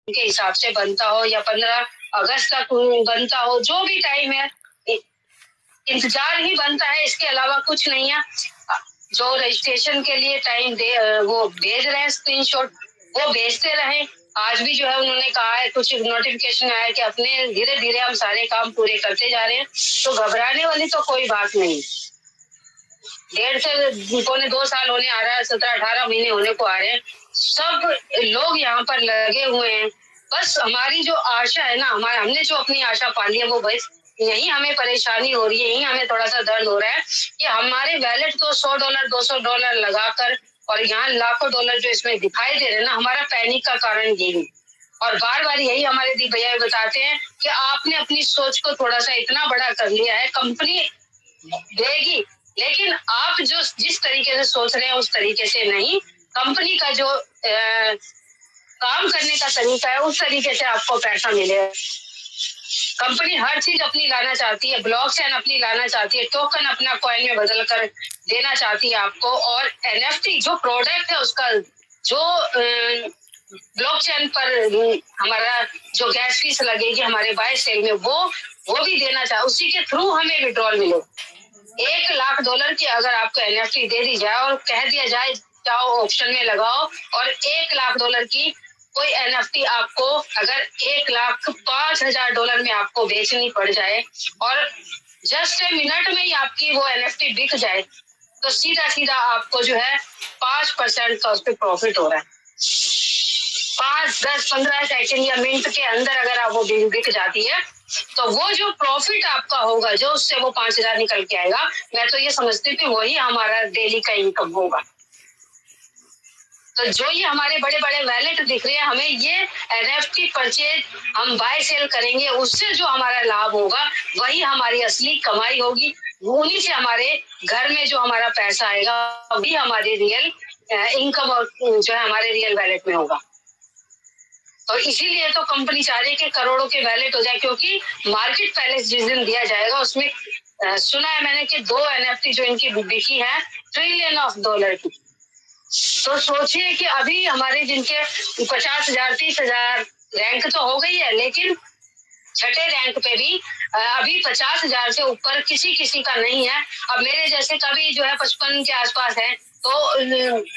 के हिसाब से बनता हो या 15 अगस्त तक बनता हो, जो भी टाइम है इंतजार ही बनता है, इसके अलावा कुछ नहीं है। जो रजिस्ट्रेशन के लिए टाइम वो भेज रहे हैं स्क्रीनशॉट, वो भेजते रहे। आज भी जो है उन्होंने कहा है, कुछ नोटिफिकेशन आया है कि अपने धीरे धीरे हम सारे काम पूरे करते जा रहे हैं, तो घबराने वाली तो कोई बात नहीं। 1.5 से 2 साल होने आ रहा है, 17-18 महीने होने को आ रहे हैं, सब लोग यहाँ पर लगे हुए हैं। बस हमारी जो आशा है ना, हमने जो अपनी आशा पाली है, वो बस यही हमें परेशानी हो रही है, यही हमें थोड़ा सा दर्द हो रहा है कि हमारे वैलेट तो $100 $200 लगाकर, और यहाँ लाखों डॉलर जो इसमें दिखाई दे रहे हैं ना, हमारा पैनिक का कारण यही। और बार बार यही हमारे दी भैया बताते हैं कि आपने अपनी सोच को थोड़ा सा इतना बड़ा कर लिया है, कंपनी देगी, लेकिन आप जो जिस तरीके से सोच रहे हैं उस तरीके से नहीं। कंपनी का जो काम करने का तरीका है, उस तरीके से आपको पैसा मिलेगा। कंपनी हर चीज अपनी लाना चाहती है, ब्लॉकचेन अपनी लाना चाहती है, टोकन अपना कॉइन में बदल कर देना चाहती है आपको, और एनएफटी जो प्रोडक्ट है उसका जो ब्लॉकचेन पर हमारा जो गैस फीस लगेगी हमारे बाय सेल में, वो भी देना चाहे, उसी के थ्रू हमें विड्रॉल मिले। $1 लाख की अगर आपको एनएफटी दे दी जाए और कह दिया जाए जाओ ऑप्शन में लगाओ, और $1 लाख की कोई एनएफटी आपको अगर $1,05,000 में आपको बेचनी पड़ जाए, और जस्ट मिनट में ही आपकी वो एनएफटी बिक जाए, तो सीधा सीधा आपको जो है 5% का उस पर प्रॉफिट हो रहा है। 5, 10, 15 सेकंड या मिनट के अंदर अगर आप वो बिक जाती है, तो वो जो प्रॉफिट आपका होगा, जो उससे वो 5,000 निकल के आएगा, मैं तो ये समझती हूँ कि वही हमारा डेली का इनकम होगा। तो जो ये हमारे बड़े बड़े वैलेट दिख रहे हैं, हमें ये एनएफटी परचेज हम बाय सेल करेंगे, उससे जो हमारा लाभ होगा वही हमारी असली कमाई होगी। उन्हीं से हमारे घर में जो हमारा पैसा आएगा वही हमारी रियल इनकम और जो है हमारे रियल वैलेट में होगा। और इसीलिए तो कंपनी चाह रही है कि करोड़ों के वैलेट हो जाए, क्योंकि मार्केट पहले जिस दिन दिया जाएगा उसमें सुना है मैंने कि 2 एनएफटी जो इनकी बिकी है $1 ट्रिलियन की। तो सोचिए कि अभी हमारे जिनके 50,000 30,000 रैंक तो हो गई है, लेकिन छठे रैंक पे भी अभी 50,000 से ऊपर किसी किसी का नहीं है। अब मेरे जैसे कभी जो है 55 के आसपास है, तो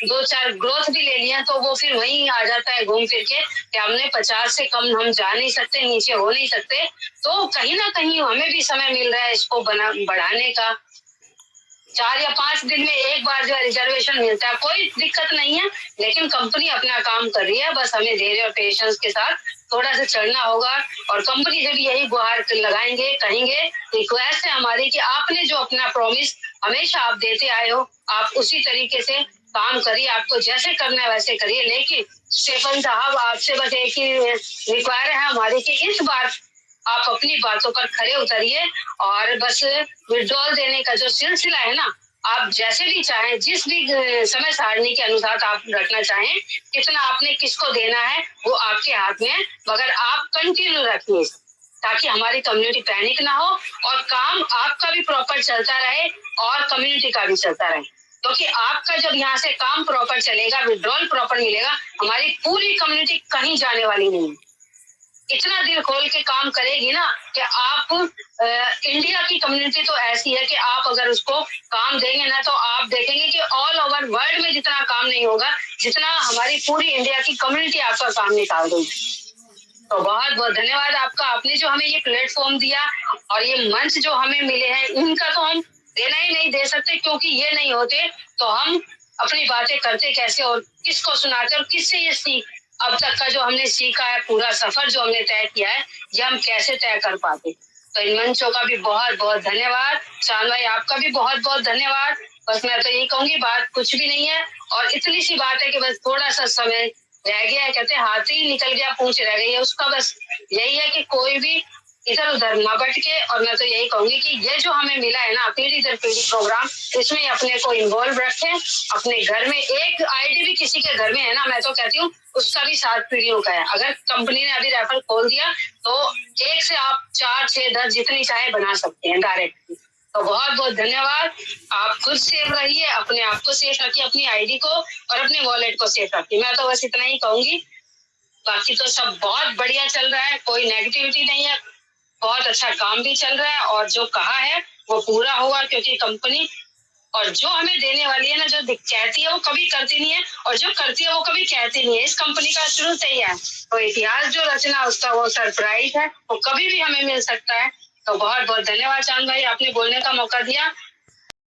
2-4 ग्रोथ भी ले लिया, तो वो फिर वहीं आ जाता है घूम फिर के कि हमने 50 से कम हम जा नहीं सकते, नीचे हो नहीं सकते। तो कहीं ना कहीं हमें भी समय मिल रहा है इसको बढ़ाने का। 4 या 5 दिन में एक बार जो रिजर्वेशन मिलता है, कोई दिक्कत नहीं है, लेकिन कंपनी अपना काम कर रही है, बस हमें धैर्य और पेशेंस के साथ थोड़ा सा चलना होगा। और कंपनी से भी यही गुहार लगाएंगे, कहेंगे, रिक्वेस्ट है हमारी कि आपने जो अपना प्रॉमिस हमेशा आप देते आए हो, आप उसी तरीके से काम करिए, आपको जैसे करना है वैसे करिए। लेकिन स्टेफन साहब, आपसे बस एक ही रिक्वायर है हमारी कि इस बार आप अपनी बातों पर खरे उतरिए, और बस विड्रॉल देने का जो सिलसिला है ना, आप जैसे भी चाहें, जिस भी समय सारणी के अनुसार आप रखना चाहें, कितना आपने किसको देना है वो आपके हाथ में है, मगर आप कंटिन्यू रखिए, ताकि हमारी कम्युनिटी पैनिक ना हो, और काम आपका भी प्रॉपर चलता रहे और कम्युनिटी का भी चलता रहे। क्योंकि आपका जब यहाँ से काम प्रॉपर चलेगा, विड्रॉल प्रॉपर मिलेगा, हमारी पूरी कम्युनिटी कहीं जाने वाली नहीं है। इतना दिल खोल के काम करेगी ना कि आप इंडिया की कम्युनिटी तो ऐसी है कि आप अगर उसको काम देंगे ना, तो आप देखेंगे कि ऑल ओवर वर्ल्ड में जितना काम नहीं होगा, जितना हमारी पूरी इंडिया की कम्युनिटी आपका काम निकाल देगी। तो बहुत बहुत धन्यवाद आपका, आपने जो हमें ये प्लेटफॉर्म दिया और ये मंच जो हमें मिले हैं, इनका तो हम देना ही नहीं दे सकते, क्योंकि ये नहीं होते तो हम अपनी बातें करते कैसे और किसको सुनाते, और किससे ये सीख अब तक का जो हमने सीखा है, पूरा सफर जो हमने तय किया है, ये हम कैसे तय कर पाते। तो इन मंचों का भी बहुत बहुत धन्यवाद। शान भाई, आपका भी बहुत बहुत धन्यवाद। बस मैं तो यही कहूंगी, बात कुछ भी नहीं है, और इतनी सी बात है कि बस थोड़ा सा समय रह गया है, कहते हाथी निकल गया पूंछ रह गई है, उसका बस यही है कि कोई भी इधर उधर न भटके। और मैं तो यही कहूंगी कि ये जो हमें मिला है ना, पीढ़ी दर पीढ़ी प्रोग्राम, इसमें अपने को इन्वॉल्व रखें। अपने घर में एक आईडी भी किसी के घर में है ना, मैं तो कहती हूँ उसका भी 7 पीढ़ियों का है। अगर कंपनी ने अभी रेफर खोल दिया तो 1 से आप 4, 6, 10 जितनी चाहे बना सकते हैं डायरेक्ट। तो बहुत बहुत धन्यवाद। आप खुद सेफ रहिए, अपने आप को सेफ रखिए, अपनी आईडी को और अपने वॉलेट को सेफ रखिए। मैं तो बस इतना ही कहूंगी। बाकी तो सब बहुत बढ़िया चल रहा है, कोई नेगेटिविटी नहीं है, बहुत अच्छा काम भी चल रहा है और जो कहा है वो पूरा होगा, क्योंकि कंपनी और जो हमें देने वाली है ना, जो कहती है वो कभी करती नहीं है और जो करती है वो कभी कहती नहीं है। इस कंपनी का शुरू से ही है, तो इतिहास जो रचना उसका वो सरप्राइज है, वो कभी भी हमें मिल सकता है। तो बहुत बहुत धन्यवाद चांद भाई, आपने बोलने का मौका दिया।